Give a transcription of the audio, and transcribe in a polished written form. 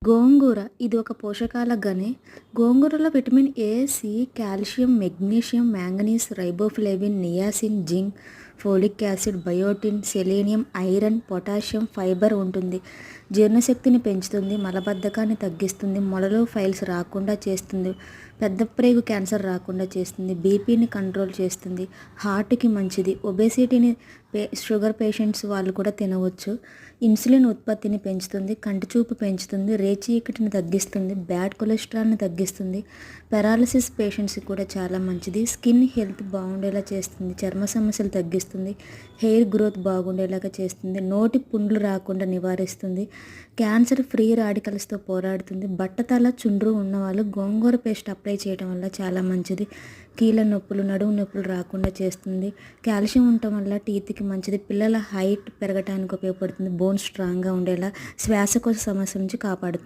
గోంగూర ఇది ఒక పోషకాల గని. గోంగూరలో vitamin A, C, calcium, magnesium, manganese, riboflavin, niacin, zinc, folic acid, biotin, selenium, iron, potassium, fibre ఉంటుంది. జీర్ణశక్తిని పెంచుతుంది, మలబద్ధకాన్ని తగ్గిస్తుంది, మొలలు ఫైల్స్ రాకుండా చేస్తుంది, పెద్ద ప్రేగు క్యాన్సర్ రాకుండా చేస్తుంది, బీపీని కంట్రోల్ చేస్తుంది, హార్ట్కి మంచిది. ఒబేసిటీని షుగర్ పేషెంట్స్ వాళ్ళు కూడా తినవచ్చు. ఇన్సులిన్ ఉత్పత్తిని పెంచుతుంది, కంటి చూపు పెంచుతుంది, రేచీకటిని తగ్గిస్తుంది, బ్యాడ్ కొలెస్ట్రాల్ని తగ్గిస్తుంది. పెరాలసిస్ పేషెంట్స్కి కూడా చాలా మంచిది. స్కిన్ హెల్త్ బాగుండేలా చేస్తుంది, చర్మ సమస్యలు తగ్గిస్తుంది, హెయిర్ గ్రోత్ బాగుండేలాగా చేస్తుంది, నోటి పుండ్లు రాకుండా నివారిస్తుంది, క్యాన్సర్ ఫ్రీ రాడికల్స్తో పోరాడుతుంది. బట్టతల చుండ్రు ఉన్నవాళ్ళు గోంగూర పేస్ట్ అప్లై చేయడం వల్ల చాలా మంచిది. కీళ్ళ నొప్పులు, నడుము నొప్పులు రాకుండా చేస్తుంది. కాల్షియం ఉండటం వల్ల టీత్కి మంచిది. పిల్లల హైట్ పెరగడానికి ఉపయోగపడుతుంది. బోన్స్ స్ట్రాంగ్గా ఉండేలా, శ్వాసకోశ సమస్యల నుంచి కాపాడుతుంది.